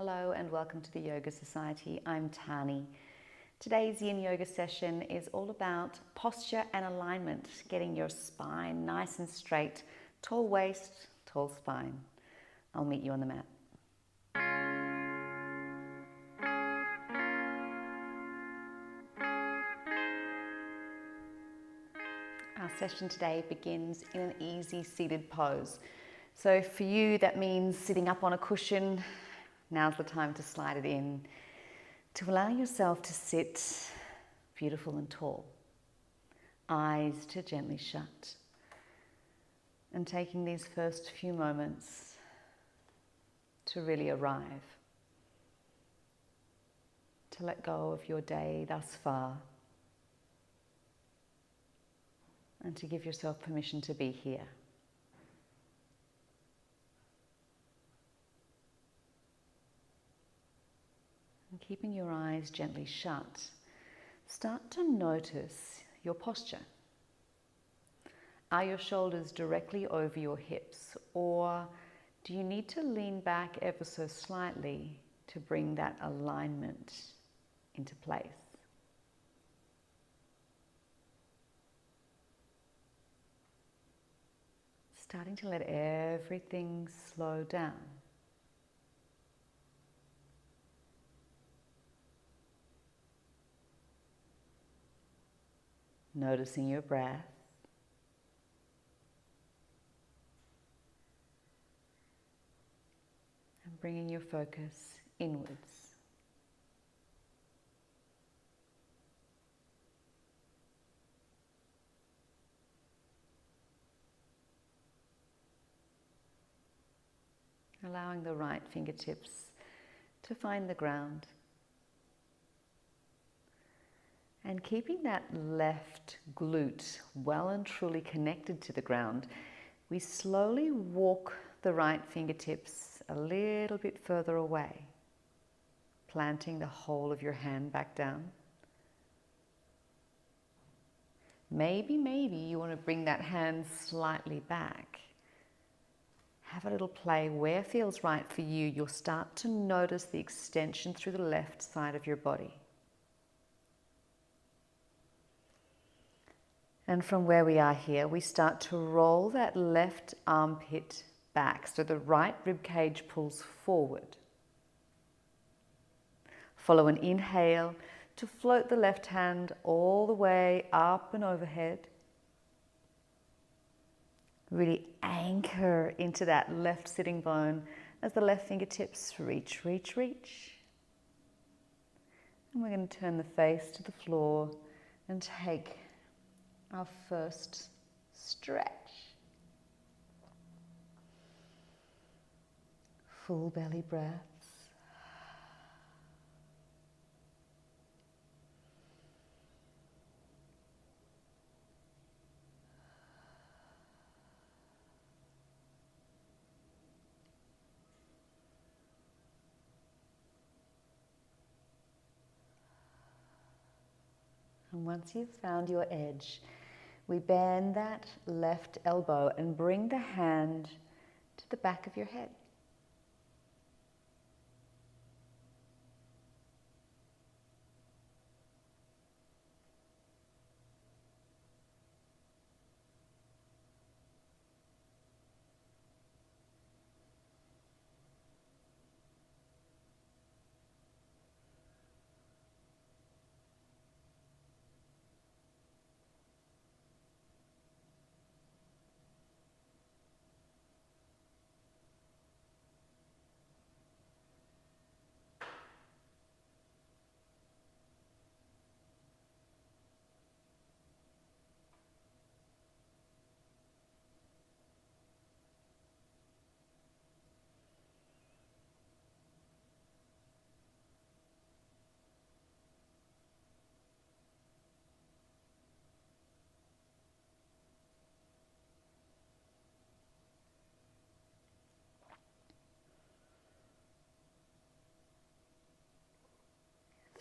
Hello and welcome to the Yoga Society. I'm Tahnee. Today's Yin Yoga session is all about posture and alignment, getting your spine nice and straight, tall waist, tall spine. I'll meet you on the mat. Our session today begins in an easy seated pose. So for you, that means sitting up on a cushion. Now's the time to slide it in, to allow yourself to sit beautiful and tall. Eyes to gently shut. And taking these first few moments to really arrive. To let go of your day thus far. And to give yourself permission to be here. And keeping your eyes gently shut, start to notice your posture. Are your shoulders directly over your hips, or do you need to lean back ever so slightly to bring that alignment into place? Starting to let everything slow down. Noticing your breath. And bringing your focus inwards. Allowing the right fingertips to find the ground. And keeping that left glute well and truly connected to the ground, we slowly walk the right fingertips a little bit further away, planting the whole of your hand back down. Maybe you want to bring that hand slightly back. Have a little play where feels right for you. You'll start to notice the extension through the left side of your body. And from where we are here, we start to roll that left armpit back so the right rib cage pulls forward. Follow an inhale to float the left hand all the way up and overhead. Really anchor into that left sitting bone as the left fingertips reach. And we're going to turn the face to the floor and take our first stretch. Full belly breaths. And once you've found your edge, we bend that left elbow and bring the hand to the back of your head.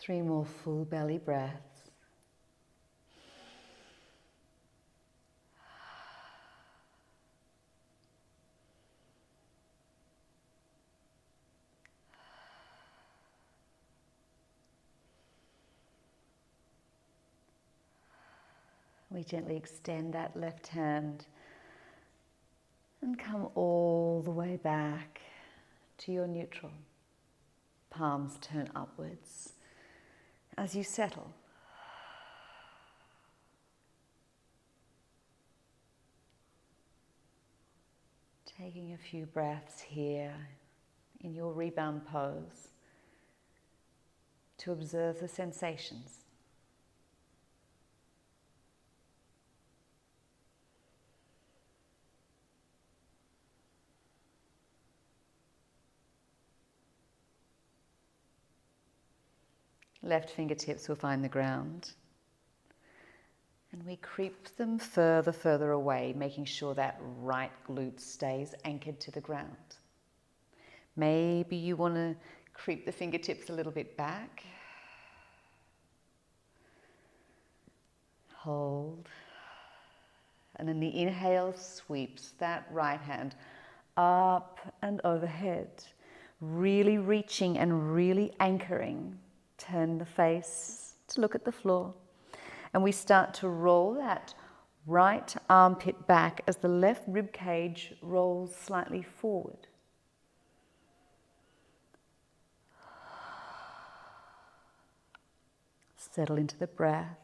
Three more full belly breaths. we gently extend that left hand and come all the way back to your neutral. Palms turn upwards as you settle. Taking a few breaths here in your rebound pose to observe the sensations. Left fingertips will find the ground. And we creep them further away, making sure that right glute stays anchored to the ground. Maybe you want to creep the fingertips a little bit back. Hold. And then the inhale sweeps that right hand up and overhead, really reaching and really anchoring. Turn the face to look at the floor. And we start to roll that right armpit back as the left rib cage rolls slightly forward. Settle into the breath.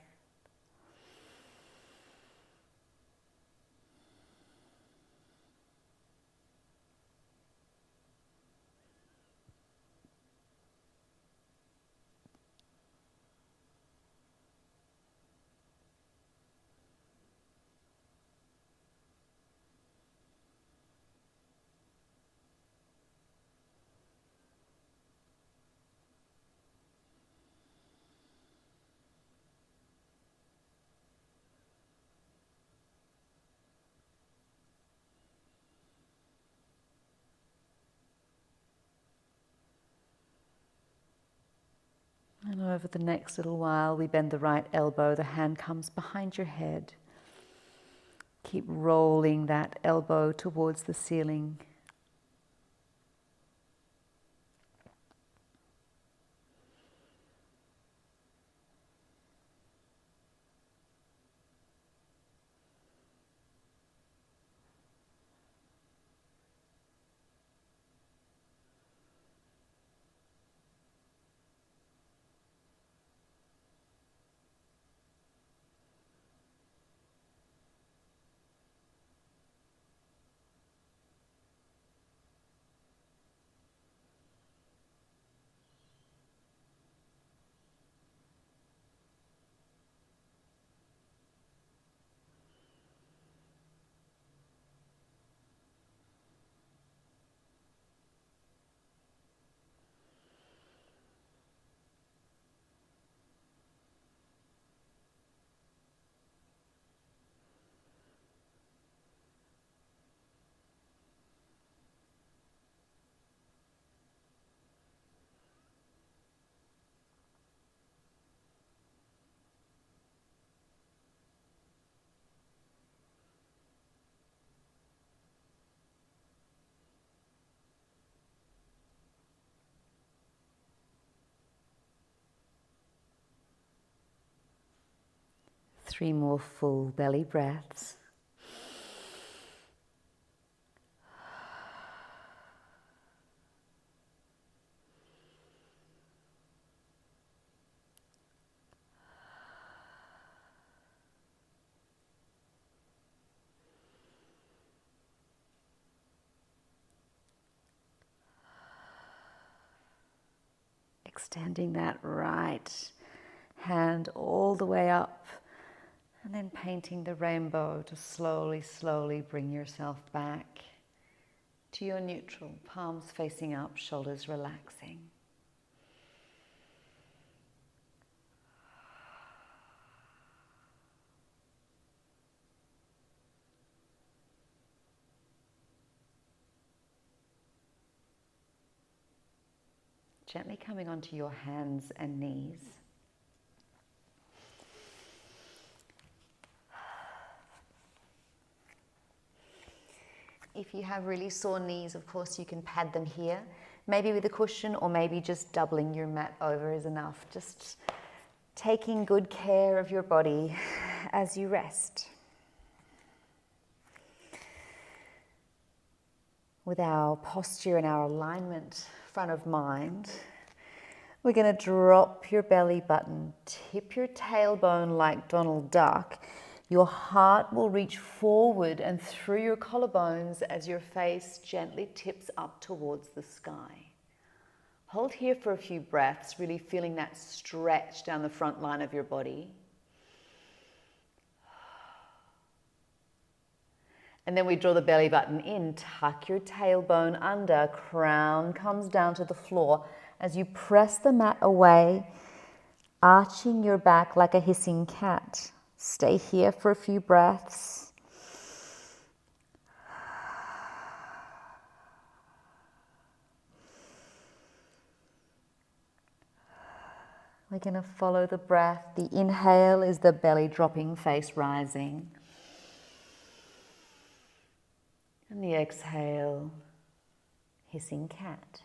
And over the next little while, we bend the right elbow, the hand comes behind your head. Keep rolling that elbow towards the ceiling. Three more full belly breaths. Extending that right hand all the way up. And then painting the rainbow to slowly bring yourself back to your neutral. Palms facing up, shoulders relaxing. Gently coming onto your hands and knees. If you have really sore knees, of course, you can pad them here, maybe with a cushion or maybe just doubling your mat over is enough. Just taking good care of your body as you rest. With our posture and our alignment front of mind, we're going to drop your belly button, tip your tailbone like Donald Duck. Your heart will reach forward and through your collarbones as your face gently tips up towards the sky. Hold here for a few breaths, really feeling that stretch down the front line of your body. And then we draw the belly button in, tuck your tailbone under, crown comes down to the floor as you press the mat away, arching your back like a hissing cat. Stay here for a few breaths. We're going to follow the breath. The inhale is the belly dropping, face rising. And the exhale, hissing cat.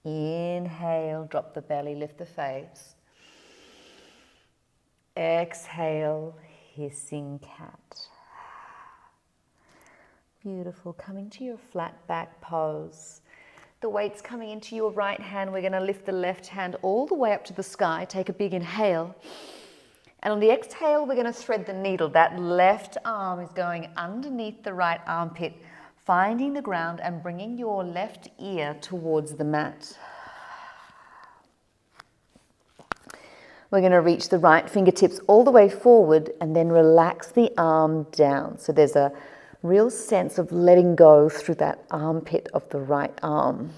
Inhale, drop the belly, lift the face. Exhale, hissing cat. Beautiful. Coming to your flat back pose. The weight's coming into your right hand. We're going to lift the left hand all the way up to the sky. Take a big inhale. And on the exhale, we're going to thread the needle. That left arm is going underneath the right armpit, finding the ground and bringing your left ear towards the mat. We're going to reach the right fingertips all the way forward and then relax the arm down. So there's a real sense of letting go through that armpit of the right arm.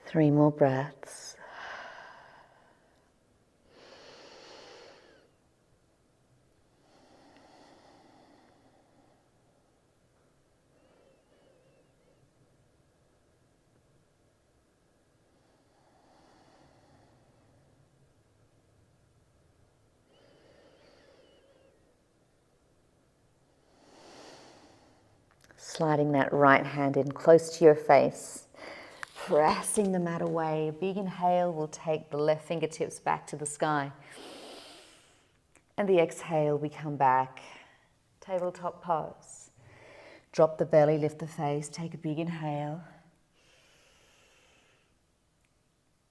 Three more breaths. Sliding that right hand in close to your face, pressing the mat away. A big inhale will take the left fingertips back to the sky. And the exhale, we come back, tabletop pose. Drop the belly, lift the face, take a big inhale.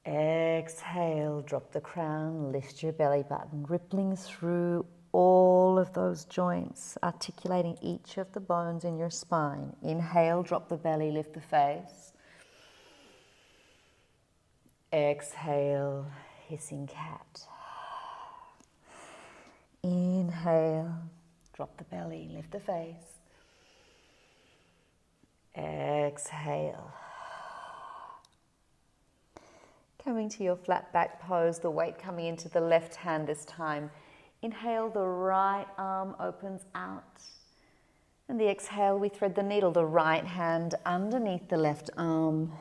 Exhale, drop the crown, lift your belly button, rippling through all of those joints, articulating each of the bones in your spine. Inhale, drop the belly, lift the face. Exhale, hissing cat. Inhale, drop the belly, lift the face. Exhale. Coming to your flat back pose, the weight coming into the left hand this time. Inhale, the right arm opens out. And the exhale, we thread the needle, the right hand underneath the left arm.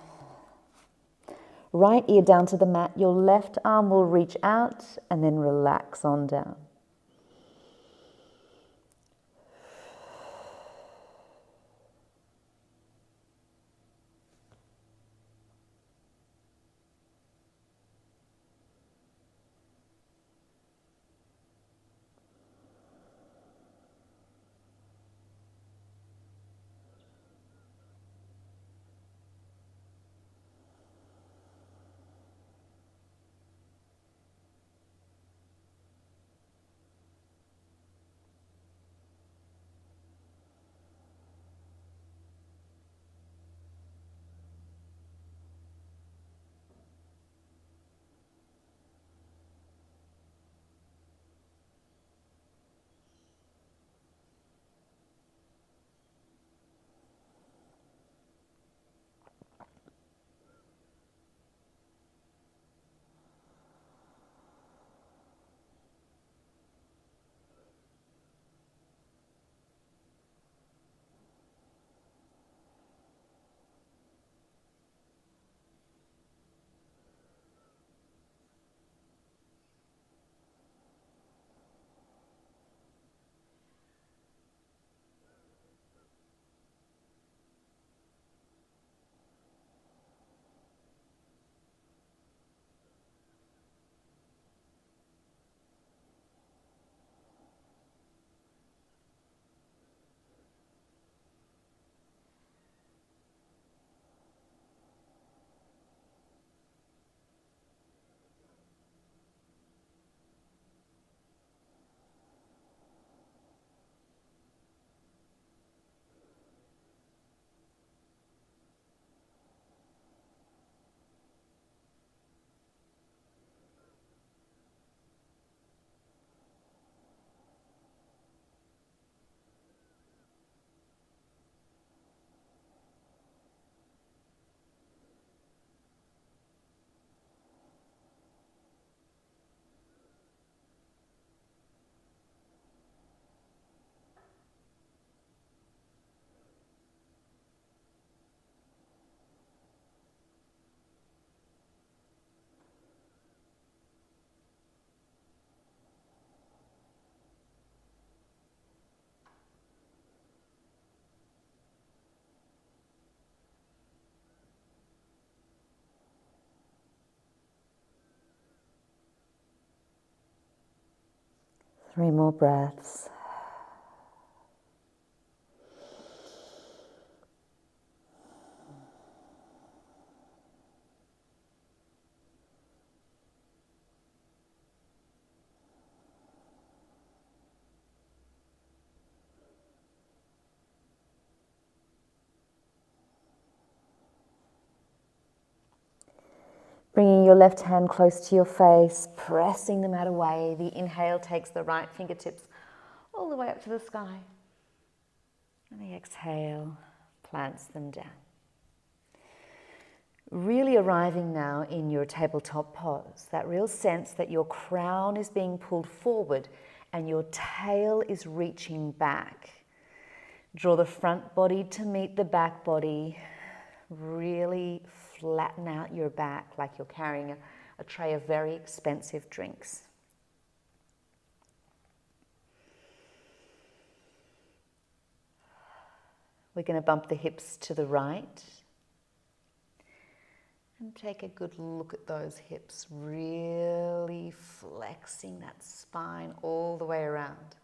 Right ear down to the mat, your left arm will reach out and then relax on down. Three more breaths. Bringing your left hand close to your face, pressing the mat away. The inhale takes the right fingertips all the way up to the sky. And the exhale plants them down. Really arriving now in your tabletop pose, that real sense that your crown is being pulled forward and your tail is reaching back. Draw the front body to meet the back body. Really flatten out your back like you're carrying a tray of very expensive drinks. We're going to bump the hips to the right and take a good look at those hips, really flexing that spine all the way around.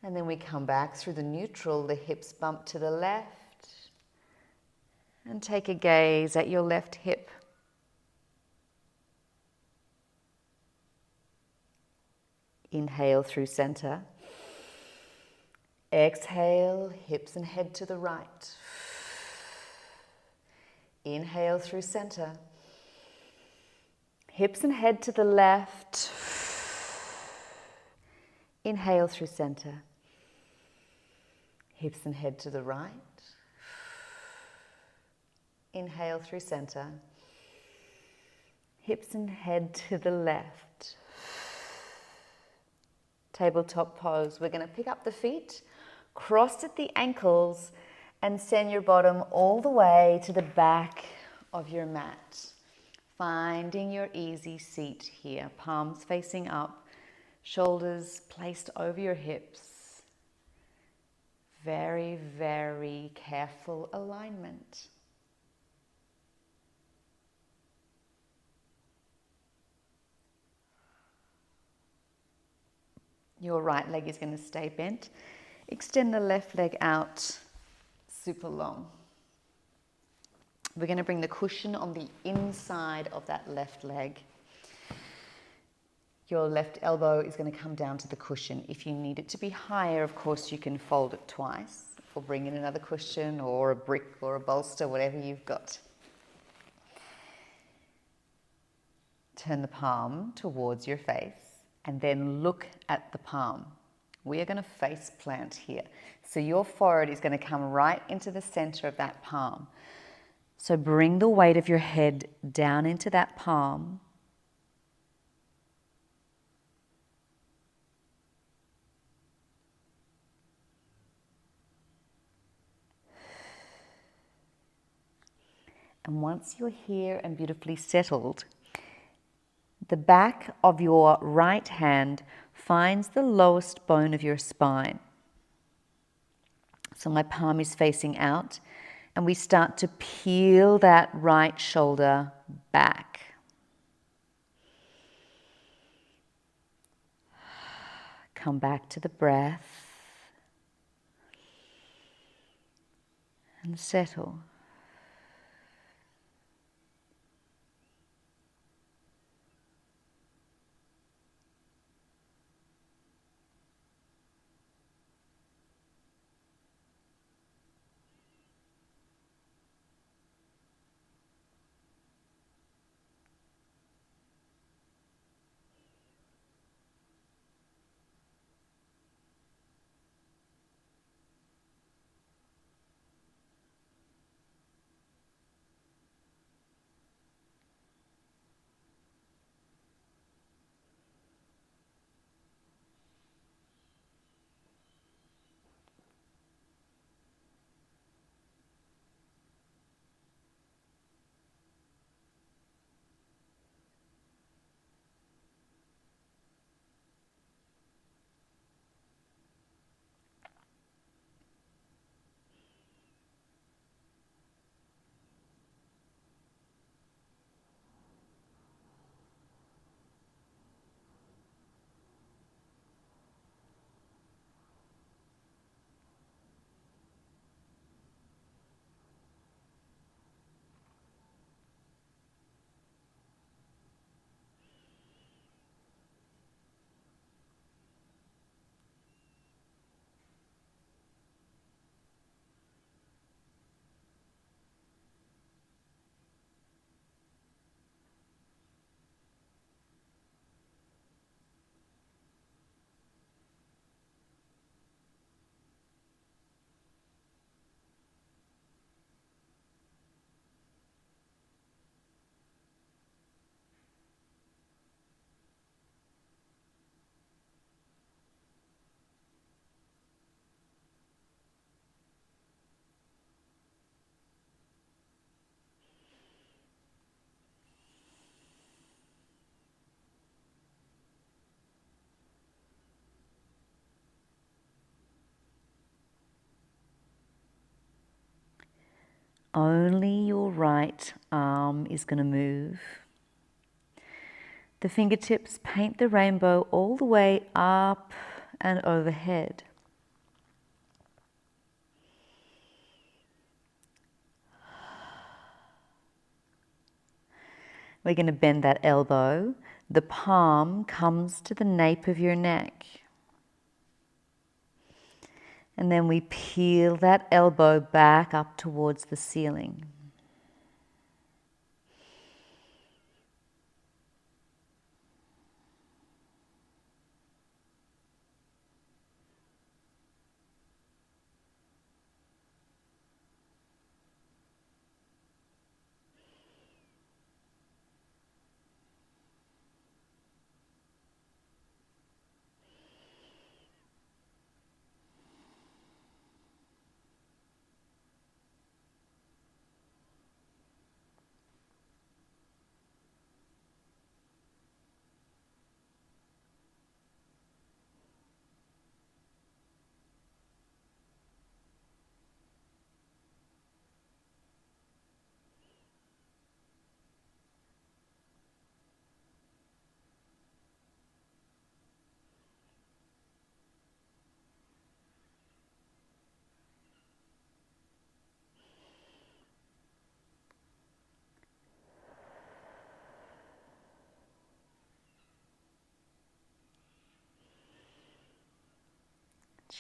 And then we come back through the neutral, the hips bump to the left, and take a gaze at your left hip. Inhale through center. Exhale, hips and head to the right. Inhale through center. Hips and head to the left. Inhale through center. Hips and head to the right. Inhale through center. Hips and head to the left. Tabletop pose. We're going to pick up the feet, cross at the ankles, and send your bottom all the way to the back of your mat. Finding your easy seat here. Palms facing up, shoulders placed over your hips. Very, very careful alignment. Your right leg is going to stay bent. Extend the left leg out super long. We're going to bring the cushion on the inside of that left leg. Your left elbow is going to come down to the cushion. If you need it to be higher, of course, you can fold it twice or bring in another cushion or a brick or a bolster, whatever you've got. Turn the palm towards your face and then look at the palm. We are going to face plant here. So your forehead is going to come right into the center of that palm. So bring the weight of your head down into that palm. And once you're here and beautifully settled, the back of your right hand finds the lowest bone of your spine. So my palm is facing out, and we start to peel that right shoulder back. Come back to the breath and settle. Only your right arm is going to move. The fingertips paint the rainbow all the way up and overhead. We're going to bend that elbow. The palm comes to the nape of your neck. And then we peel that elbow back up towards the ceiling.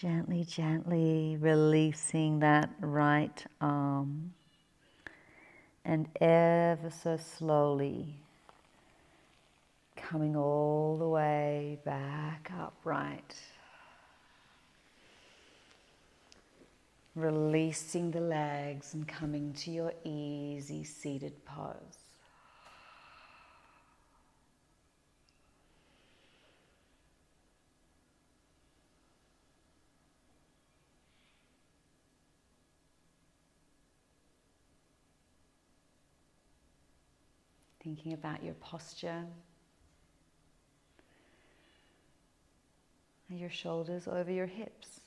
Gently, gently releasing that right arm, and ever so slowly coming all the way back upright. Releasing the legs and coming to your easy seated pose. Thinking about your posture. Are your shoulders over your hips?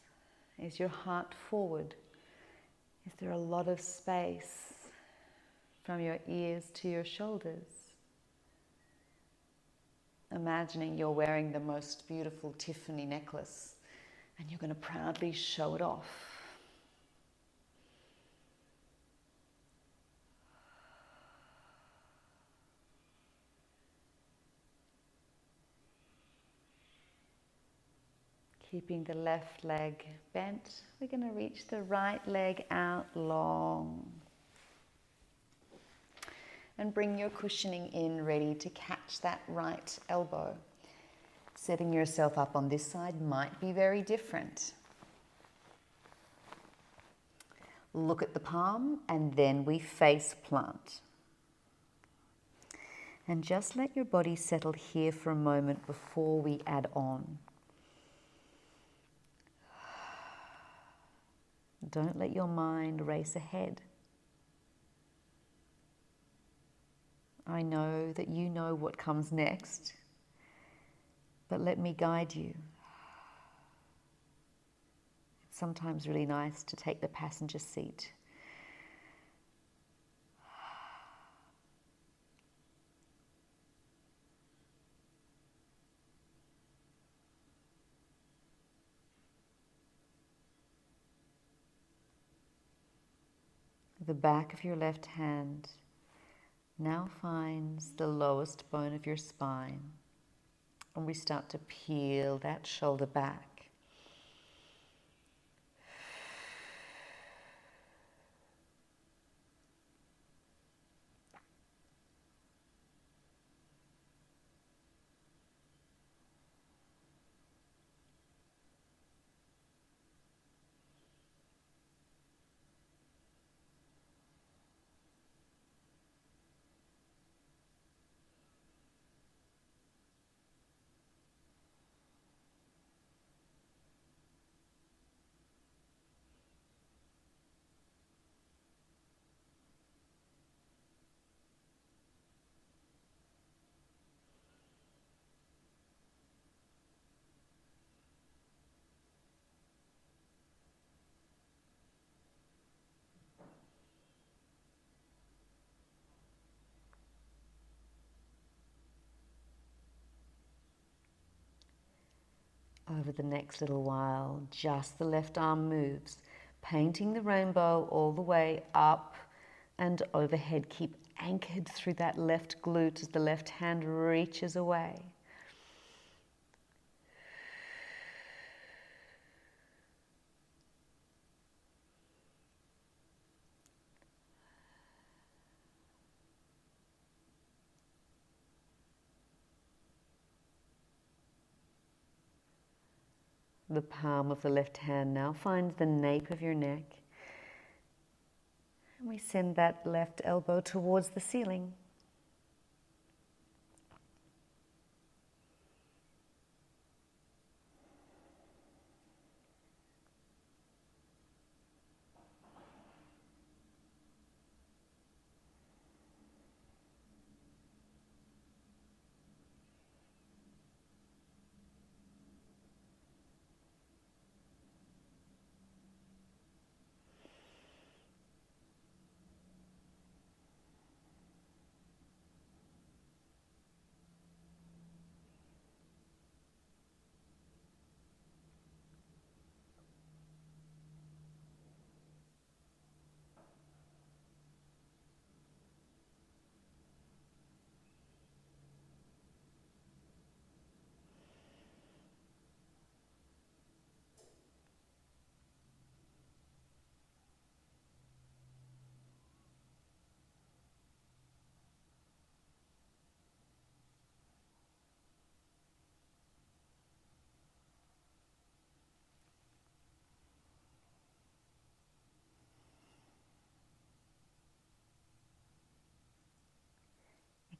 Is your heart forward? Is there a lot of space from your ears to your shoulders? Imagining you're wearing the most beautiful Tiffany necklace and you're going to proudly show it off. Keeping the left leg bent, we're going to reach the right leg out long. And bring your cushioning in, ready to catch that right elbow. Setting yourself up on this side might be very different. Look at the palm and then we face plant. And just let your body settle here for a moment before we add on. Don't let your mind race ahead. I know that you know what comes next, but let me guide you. It's sometimes really nice to take the passenger seat. The back of your left hand now finds the lowest bone of your spine, and we start to peel that shoulder back. Over the next little while, just the left arm moves, painting the rainbow all the way up and overhead. Keep anchored through that left glute as the left hand reaches away. The palm of the left hand now finds the nape of your neck. And we send that left elbow towards the ceiling.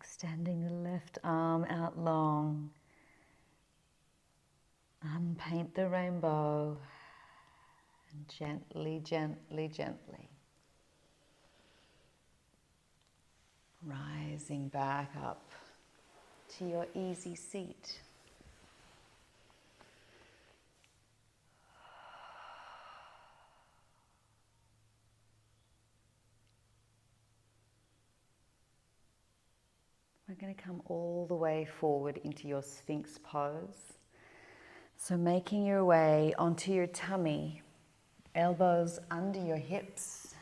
Extending the left arm out long. Unpaint the rainbow. And gently, gently, gently. Rising back up to your easy seat. We're going to come all the way forward into your Sphinx pose. So making your way onto your tummy, elbows under your hips,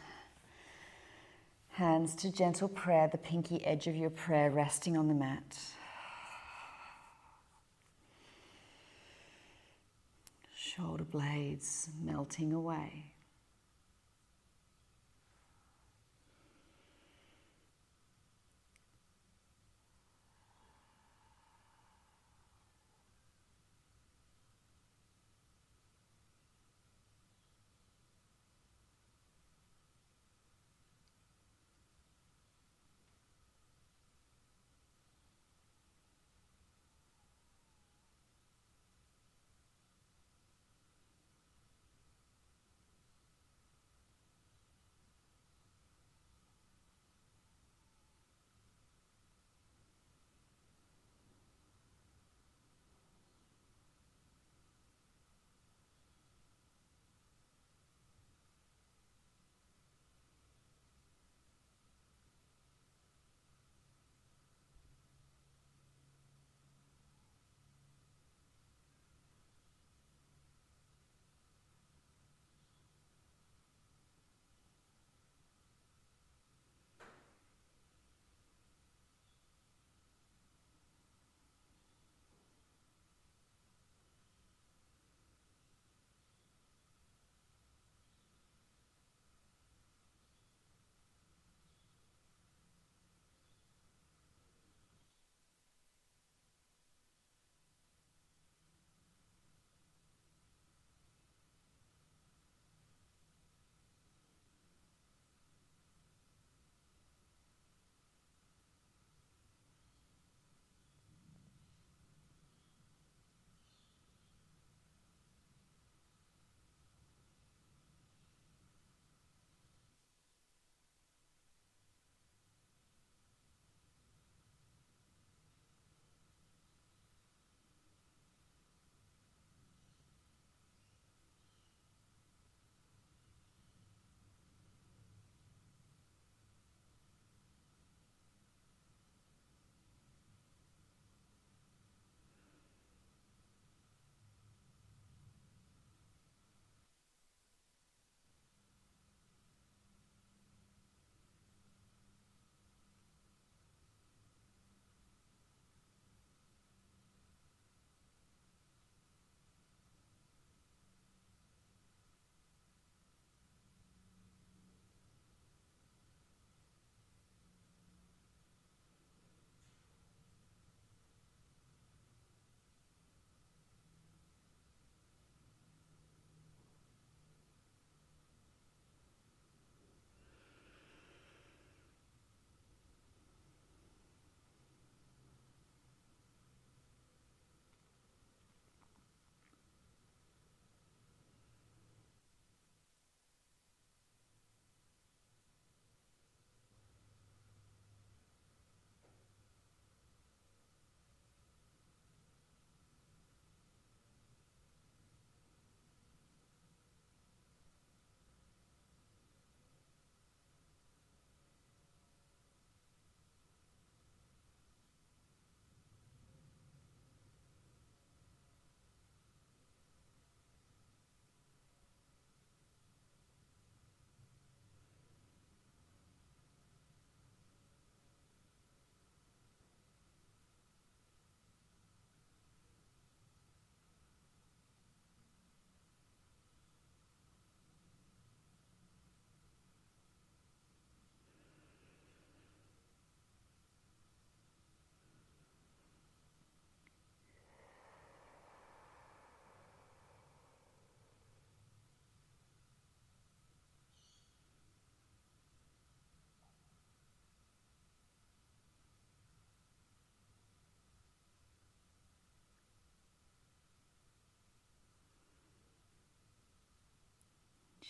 hands to gentle prayer, the pinky edge of your prayer resting on the mat. Shoulder blades melting away.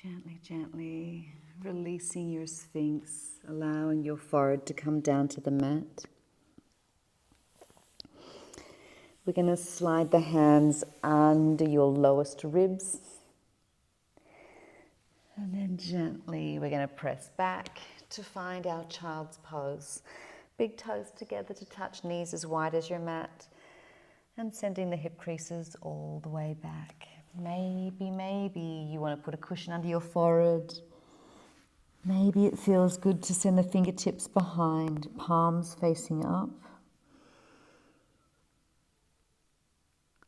Gently, gently releasing your sphinx, allowing your forehead to come down to the mat. We're going to slide the hands under your lowest ribs. And then gently we're going to press back to find our child's pose. Big toes together to touch knees as wide as your mat. And sending the hip creases all the way back. Maybe you want to put a cushion under your forehead. Maybe it feels good to send the fingertips behind, palms facing up.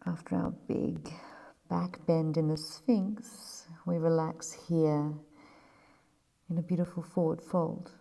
After our big back bend in the Sphinx, we relax here in a beautiful forward fold.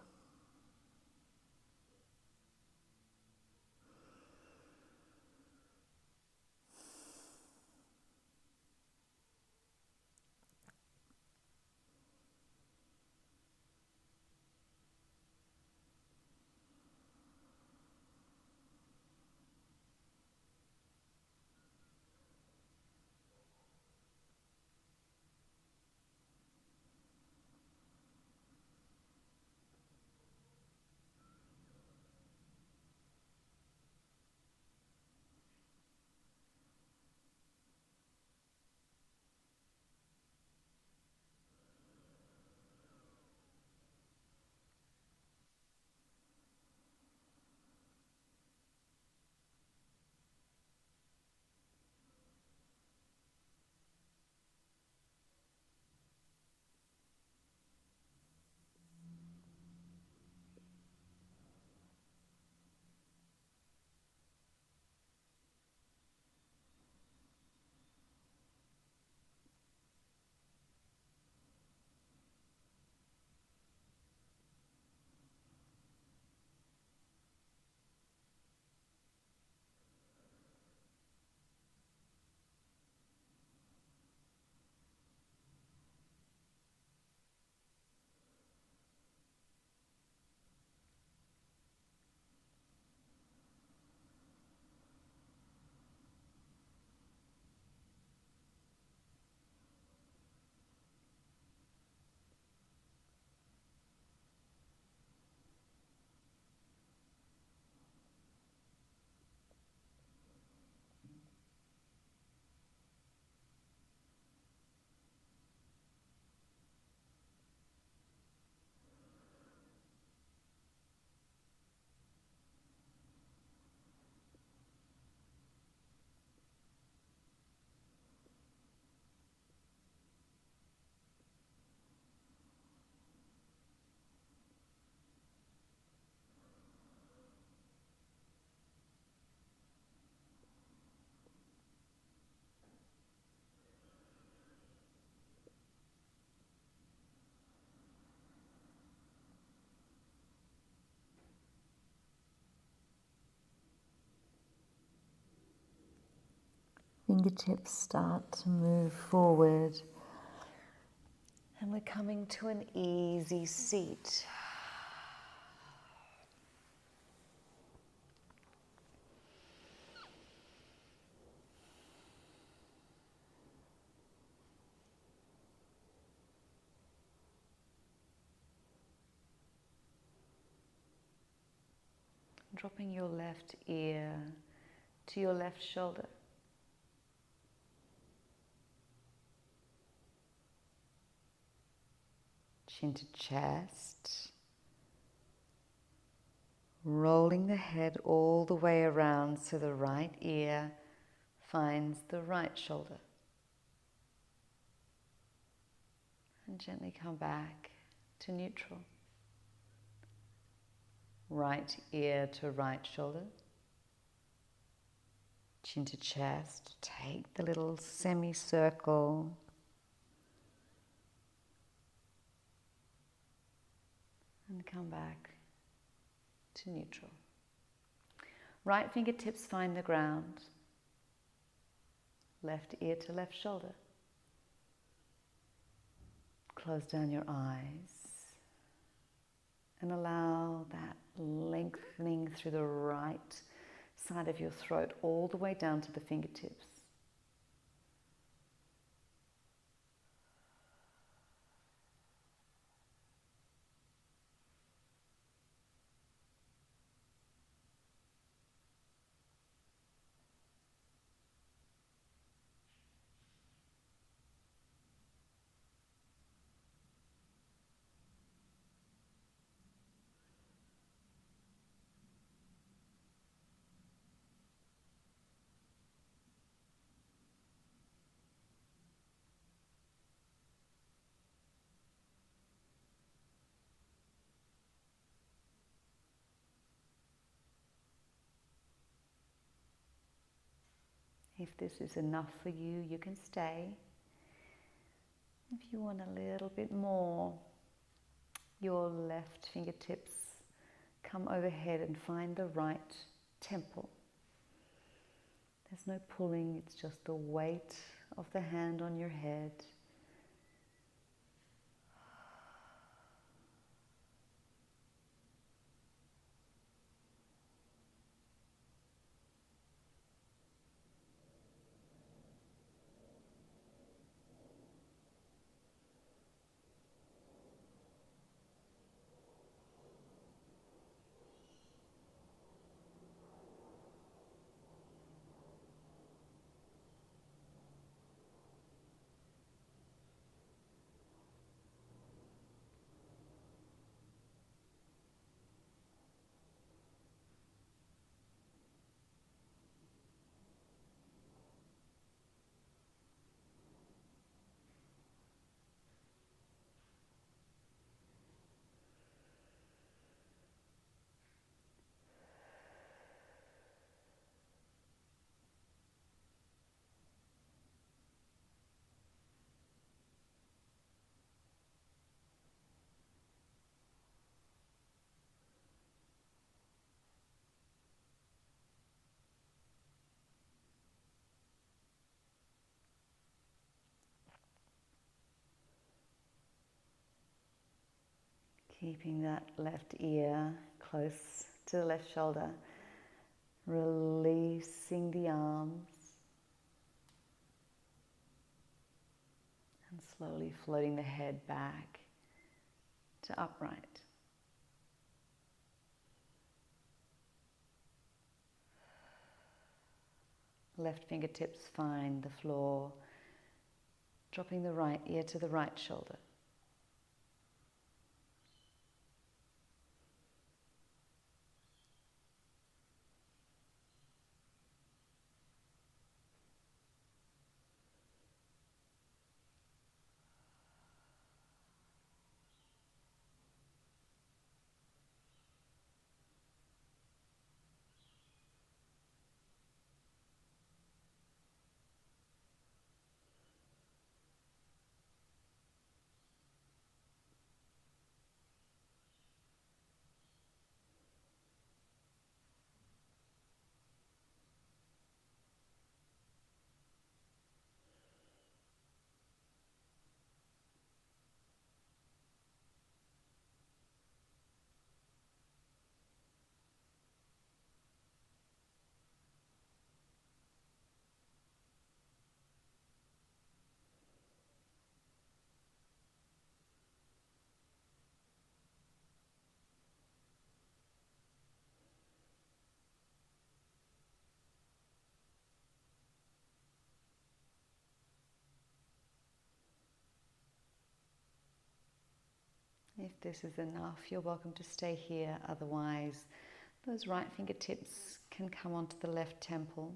Fingertips start to move forward. And we're coming to an easy seat. Dropping your left ear to your left shoulder. Chin to chest. Rolling the head all the way around so the right ear finds the right shoulder. And gently come back to neutral. Right ear to right shoulder. Chin to chest. Take the little semicircle. And come back to neutral. Right fingertips find the ground. Left ear to left shoulder. Close down your eyes and allow that lengthening through the right side of your throat all the way down to the fingertips. If this is enough for you, you can stay. If you want a little bit more, your left fingertips come overhead and find the right temple. There's no pulling, it's just the weight of the hand on your head. Keeping that left ear close to the left shoulder, releasing the arms and slowly floating the head back to upright. Left fingertips find the floor, dropping the right ear to the right shoulder. If this is enough, you're welcome to stay here. Otherwise, those right fingertips can come onto the left temple.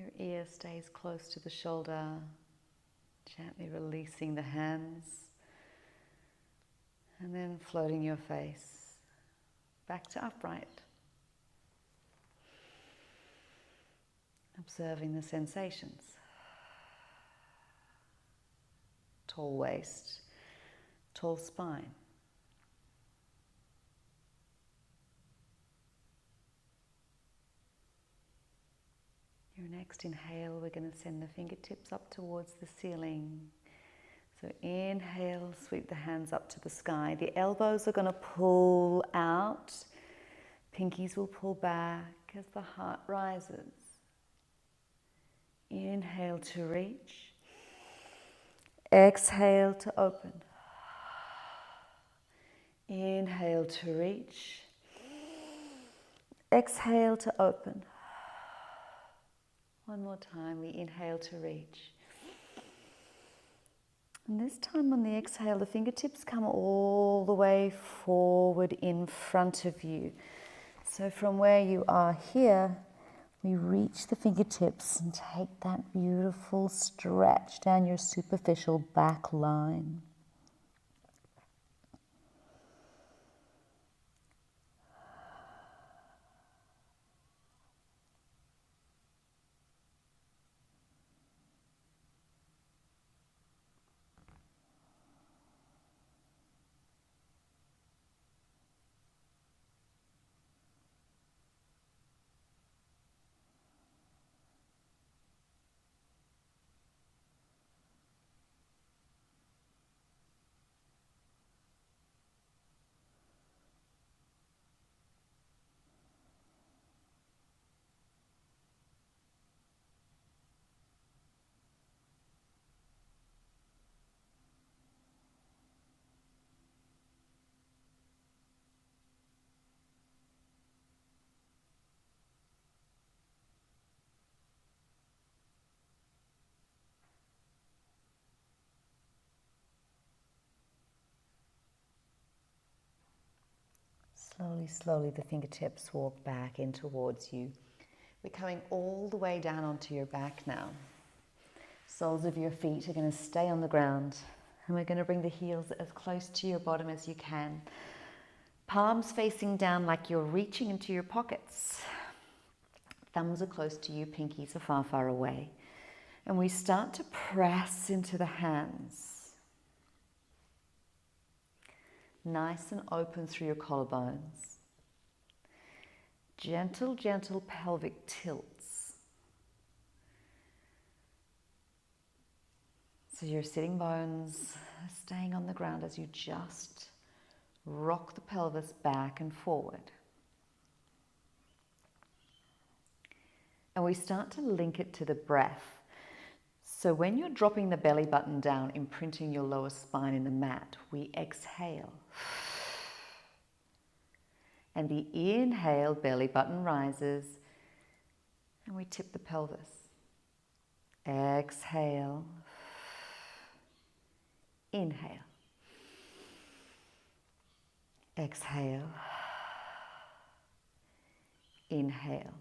Your ear stays close to the shoulder, gently releasing the hands, and then floating your face back to upright. Observing the sensations. Tall waist, tall spine. Your next inhale, we're going to send the fingertips up towards the ceiling. So inhale, sweep the hands up to the sky. The elbows are going to pull out. Pinkies will pull back as the heart rises. Inhale to reach. Exhale to open. Inhale to reach. Exhale to open. One more time, we inhale to reach. And this time on the exhale, the fingertips come all the way forward in front of you. So from where you are here, we reach the fingertips and take that beautiful stretch down your superficial back line. Slowly, slowly the fingertips walk back in towards you. We're coming all the way down onto your back now. Soles of your feet are going to stay on the ground, and we're going to bring the heels as close to your bottom as you can. Palms facing down like you're reaching into your pockets. Thumbs are close to you, pinkies are far, far away. And we start to press into the hands. Nice and open through your collarbones. Gentle, gentle pelvic tilts. So your sitting bones are staying on the ground as you just rock the pelvis back and forward. And we start to link it to the breath. So when you're dropping the belly button down, imprinting your lower spine in the mat, we exhale. And the inhale, belly button rises, and we tip the pelvis. Exhale. Inhale. Exhale. Inhale.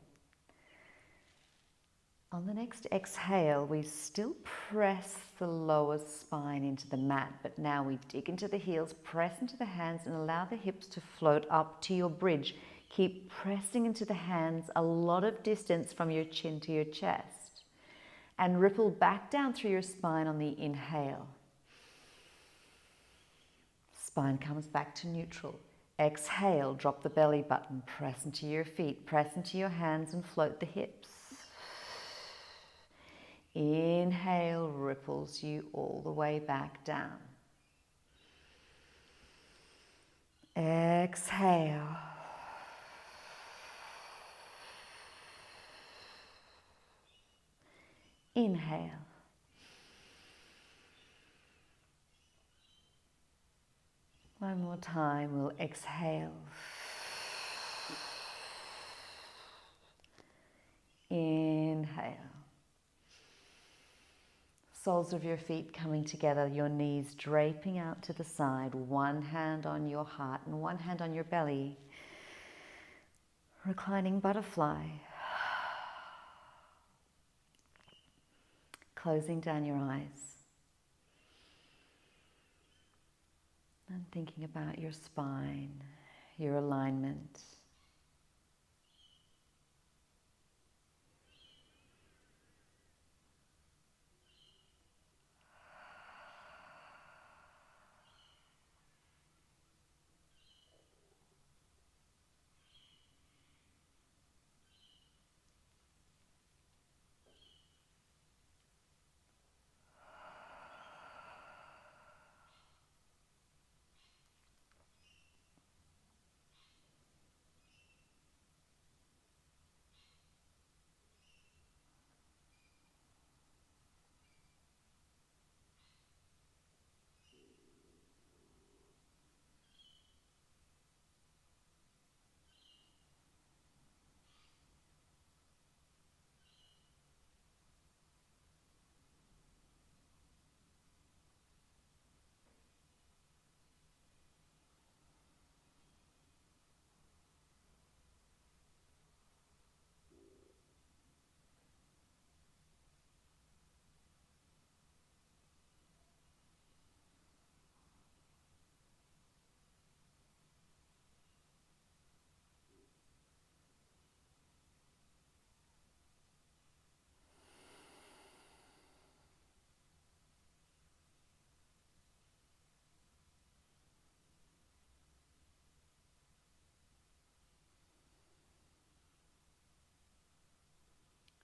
On the next exhale, we still press the lower spine into the mat, but now we dig into the heels, press into the hands, and allow the hips to float up to your bridge. Keep pressing into the hands a lot of distance from your chin to your chest. And ripple back down through your spine on the inhale. Spine comes back to neutral. Exhale, drop the belly button, press into your feet, press into your hands, and float the hips. Inhale ripples you all the way back down. Exhale. Inhale. One more time, we'll exhale. Inhale. Soles of your feet coming together, your knees draping out to the side, one hand on your heart and one hand on your belly. Reclining butterfly. closing down your eyes and thinking about your spine, your alignment.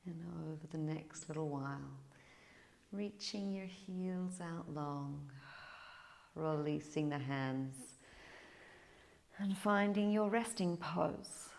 And over the next little while, reaching your heels out long, releasing the hands, and finding your resting pose.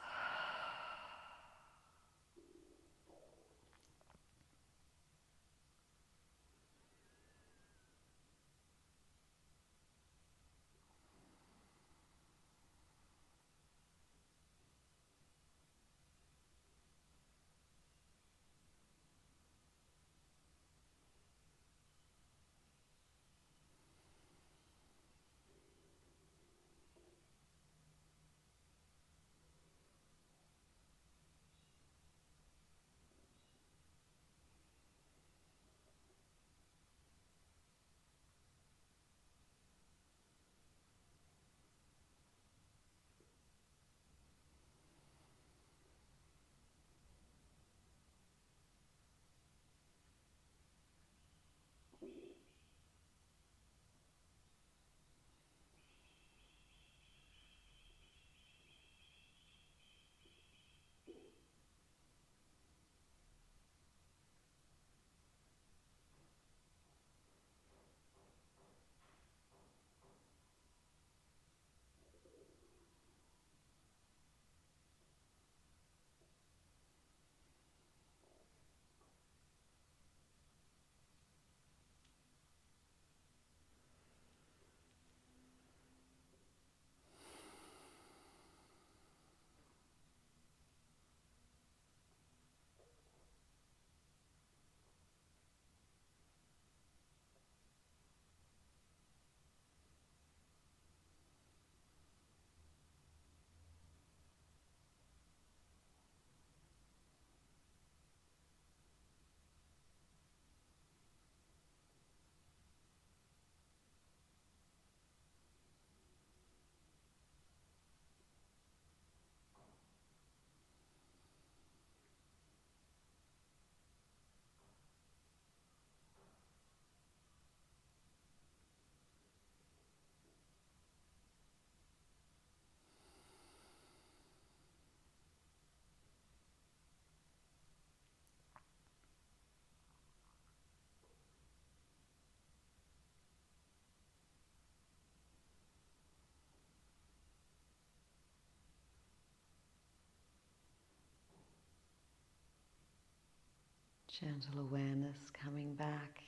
Gentle awareness coming back.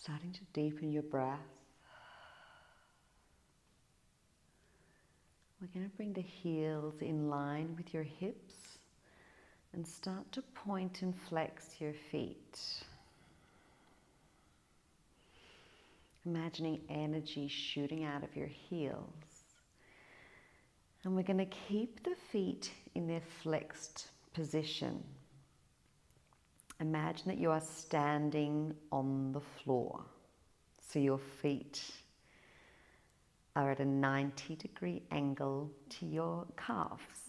Starting to deepen your breath. We're going to bring the heels in line with your hips and start to point and flex your feet. Imagining energy shooting out of your heels And we're going to keep the feet in their flexed position. Imagine that you are standing on the floor. So your feet are at a 90-degree angle to your calves.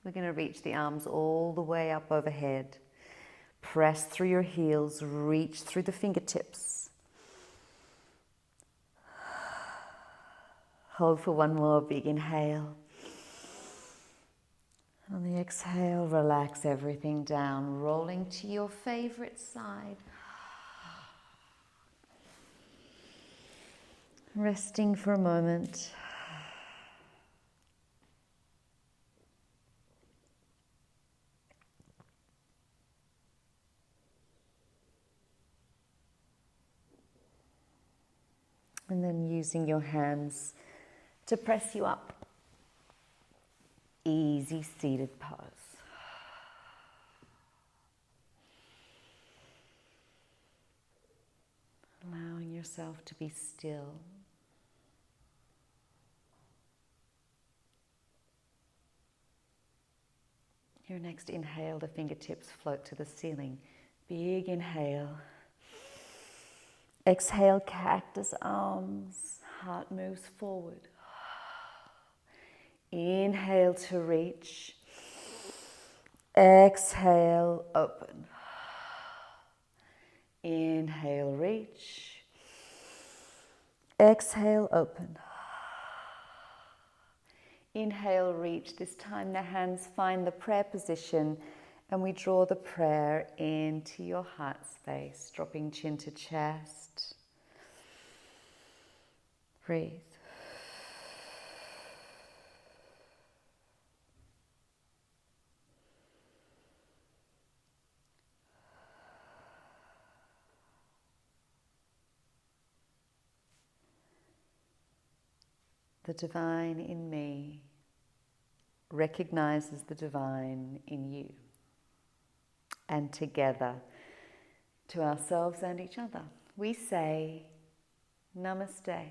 We're going to reach the arms all the way up overhead. Press through your heels, reach through the fingertips. Hold for one more big inhale. On the exhale, relax everything down, rolling to your favorite side. Resting for a moment. And then using your hands to press you up. Easy seated pose. Allowing yourself to be still. Your next inhale, the fingertips float to the ceiling. Big inhale. Exhale, cactus arms. Heart moves forward. Inhale to reach. Exhale, open. Inhale, reach. Exhale, open. Inhale, reach. This time the hands find the prayer position and we draw the prayer into your heart space, dropping chin to chest. Breathe. The divine in me recognizes the divine in you. And together, to ourselves and each other, we say, Namaste.